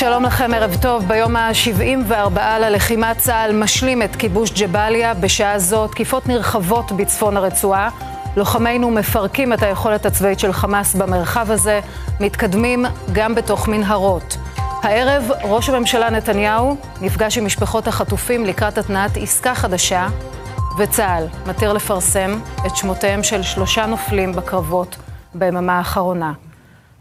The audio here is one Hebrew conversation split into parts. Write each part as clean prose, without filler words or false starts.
שלום לכם, ערב טוב. ביום ה-74 ללחימה צה"ל משלים את כיבוש ג'באליה. בשעה זו תקיפות נרחבות בצפון הרצועה. לוחמינו מפרקים את היכולת הצבאית של חמאס במרחב הזה, מתקדמים גם בתוך מנהרות. הערב ראש הממשלה נתניהו נפגש עם משפחות החטופים לקראת התנעת עסקה חדשה, וצה"ל מתיר לפרסם את שמותיהם של 3 נופלים בקרבות ביממה האחרונה.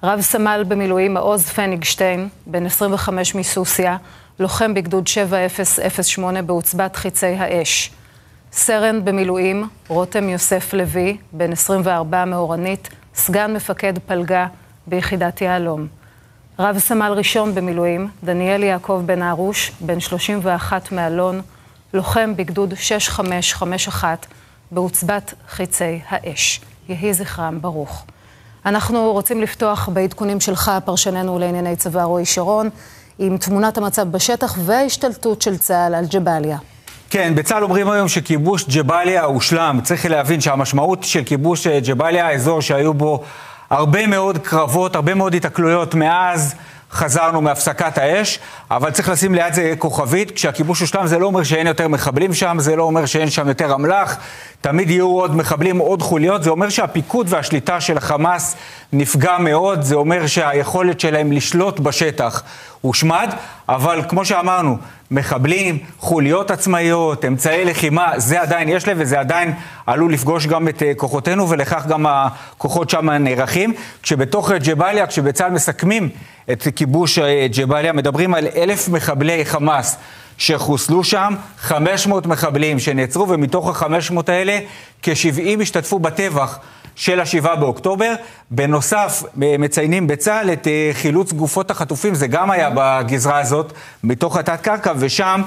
רב סמל במילואים מעוז פניגשטיין, בן 25 מסוסיה, לוחם בגדוד 7008 בעוצבת חיצי האש. סרן במילואים רותם יוסף לוי, בן 24 מאורנית, סגן מפקד פלגה ביחידת יהלום. רב סמל ראשון במילואים, דניאל יעקב בן ארוש, בן 31 מאלון, לוחם בגדוד 6551 בעוצבת חיצי האש. יהי זכרם ברוך. אנחנו רוצים לפתוח בעדכונים שלך, פרשננו לענייני צבא רועי שרון, עם תמונת המצב בשטח וההשתלטות של צה"ל על ג'באליה. כן, בצה"ל אומרים היום שכיבוש ג'באליה הושלם. צריך להבין שהמשמעות של כיבוש ג'באליה, האזור שהיו בו הרבה מאוד קרבות, הרבה מאוד התקלויות מאז חזרנו מהפסקת האש, אבל צריך לשים ליד זה כוכבית. כשהכיבוש הושלם זה לא אומר שאין יותר מחבלים שם, זה לא אומר שאין שם יותר אמל"ח, תמיד יהיו עוד מחבלים, עוד חוליות. זה אומר שהפיקוד והשליטה של החמאס נפגע מאוד, זה אומר שהיכולת שלהם לשלוט בשטח הושמד, אבל כמו שאמרנו, מחבלים, חוליות עצמאיות, אמצעי לחימה, זה עדיין יש להם, וזה עדיין עלול לפגוש גם את כוחותינו, ולכך גם הכוחות שם נערכים. כשבתוך ג'באליה, כשבצה"ל מסכמים את כיבוש ג'באליה, מדברים על 1,000 מחבלי חמאס שחוסלו שם, 500 מחבלים שנעצרו, ומתוך ה-500 האלה, כ-70 השתתפו בטבח של ה-7 באוקטובר. בנוסף, מציינים בצה"ל את חילוץ גופות החטופים, זה גם היה בגזרה הזאת, מתוך התת קרקע, ושם,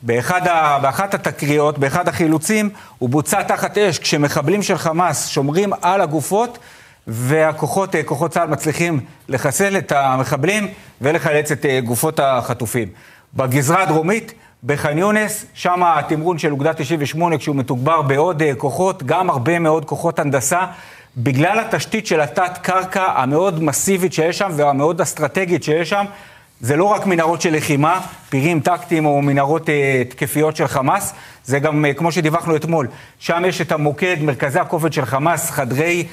באחת התקריות, באחד החילוצים, הוא בוצע תחת אש, כשמחבלים של חמאס שומרים על הגופות, והכוחות, כוחות צה"ל מצליחים לחסל את המחבלים, ולחלץ את גופות החטופים. בגזרה הדרומית, בח'אן יונס, שם התמרון של אוגדה 98, כשהוא מתוגבר בעוד כוחות, גם הרבה מאוד כוחות הנדסה, בגלל התשתית של התת קרקע המאוד מסיבית שיש שם, והמאוד אסטרטגית שיש שם. זה לא רק מנהרות של לחימה, פירים טקטיים או מנהרות תקפיות של חמאס, זה גם, כמו שדיווחנו אתמול, שם יש את המוקד, מרכזי הכובד של חמאס, חדרי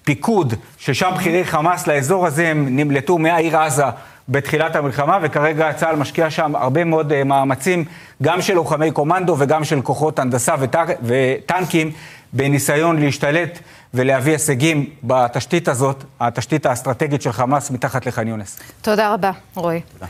פיקוד, ששם בחירי חמאס לאזור הזה הם נמלטו מהעיר עזה בתחילת המלחמה, וכרגע צה"ל משקיע שם הרבה מאוד מאמצים, גם של לוחמי קומנדו וגם של כוחות הנדסה וטנקים, בניסיון להשתלט ולהביא הישגים בתשתית הזאת, התשתית האסטרטגית של חמאס מתחת לח'אן יונס. תודה רבה, רועי. תודה.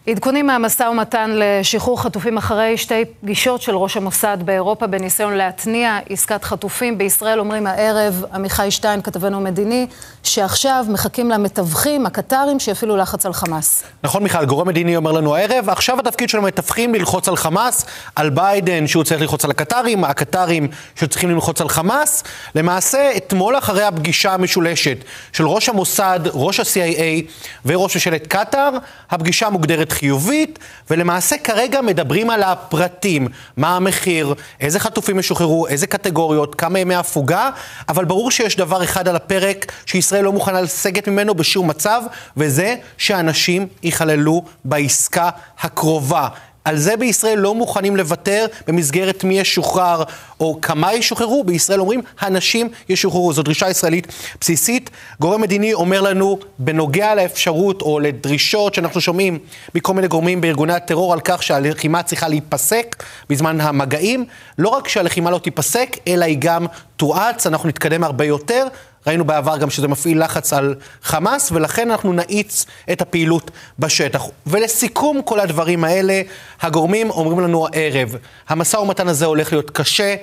עדכונים מהמשא ומתן לשחרור חטופים אחרי 2 פגישות של ראש המוסד באירופה בניסיון להתניע עסקת חטופים. בישראל אומרים הערב, עמיחי שטיין, כתבנו מדיני, שעכשיו מחכים למתווכים, הקטרים, שיפעילו לחץ על חמאס. נכון מיכל, גורם מדיני אומר לנו הערב, עכשיו התפקיד של המתווכים ללחוץ על חמאס, על ביידן שהוא צריך ללחוץ על הקטרים, הקטרים שצריכים ללחוץ על חמאס. למעשה, אתמול אחרי הפגישה המשולשת של ראש המוסד, ראש ה-CIA וראש ממשלת קטר, הפגישה מוגדרת חיובית, ולמעשה כרגע מדברים על הפרטים, מה המחיר, איזה חטופים ישוחררו, איזה קטגוריות, כמה ימי הפוגה, אבל ברור שיש דבר אחד על הפרק שישראל לא מוכנה לסגת ממנו בשום מצב, וזה שאנשים ייכללו בעסקה הקרובה. על זה בישראל לא מוכנים לוותר במסגרת מי ישוחרר או כמה ישוחררו. בישראל אומרים, האנשים ישוחררו. זו דרישה ישראלית בסיסית. גורם מדיני אומר לנו, בנוגע לאפשרות או לדרישות שאנחנו שומעים מכל מיני גורמים בארגוני הטרור על כך שהלחימה צריכה להיפסק בזמן המגעים, לא רק שהלחימה לא תיפסק, אלא היא גם תואץ, אנחנו נתקדם הרבה יותר. ראינו בעבר גם שזה מפעיל לחץ על חמאס, ולכן אנחנו נאיץ את הפעילות בשטח. ולסיכום כל הדברים האלה, הגורמים אומרים לנו הערב, המשא ומתן הזה הולך להיות קשה,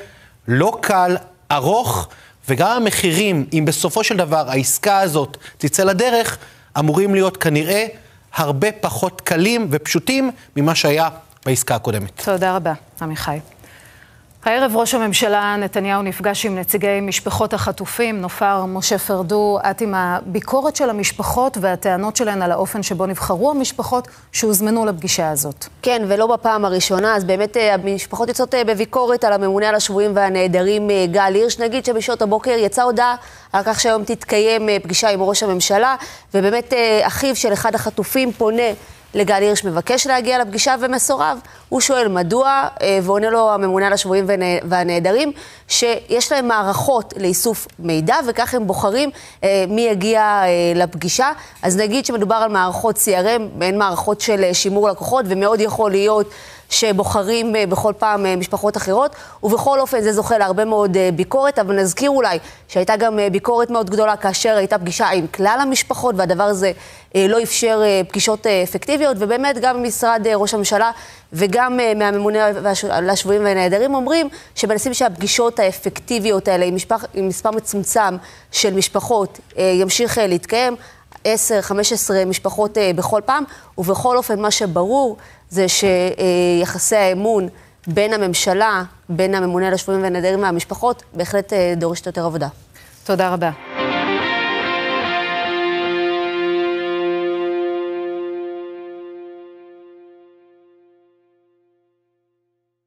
לא קל, ארוך, וגם המחירים, אם בסופו של דבר העסקה הזאת תצא לדרך, אמורים להיות כנראה הרבה פחות קלים ופשוטים ממה שהיה בעסקה הקודמת. תודה רבה, עמיחי. הערב ראש הממשלה נתניהו נפגש עם נציגי משפחות החטופים. נופר משה פרדו, את עם הביקורת של המשפחות והטענות שלהן על האופן שבו נבחרו המשפחות שהוזמנו לפגישה הזאת. כן, ולא בפעם הראשונה, אז באמת המשפחות יוצאות בביקורת על הממונה על השבויים והנעדרים גל הירש. נגיד שבשעות הבוקר יצאה הודעה על כך שהיום תתקיים פגישה עם ראש הממשלה, ובאמת אחיו של אחד החטופים פונה לגל הירש מבקש להגיע לפגישה ומסורב. הוא שואל מדוע, ועונה לו הממונה על השבויים והנעדרים, שיש להם מערכות לאיסוף מידע, וכך הם בוחרים מי יגיע לפגישה. אז נגיד שמדובר על מערכות CRM, בין מערכות של שימור לקוחות, ומאוד יכול להיות שבוחרים בכל פעם משפחות אחרות, ובכל אופן זה זוכה להרבה מאוד ביקורת, אבל נזכיר אולי שהייתה גם ביקורת מאוד גדולה כאשר הייתה פגישה עם כלל המשפחות, והדבר הזה לא אפשר פגישות אפקטיביות, ובאמת גם משרד ראש הממשלה וגם מהממונה על השבויים והנעדרים אומרים שמנסים שהפגישות האפקטיביות האלה עם מספר מצומצם של משפחות ימשיך להתקיים, 10-15 משפחות בכל פעם, ובכל אופן מה שברור זה שיחסי האמון בין הממשלה, בין הממונה על השבויים והנעדרים והמשפחות, בהחלט דורשת יותר עבודה. תודה רבה.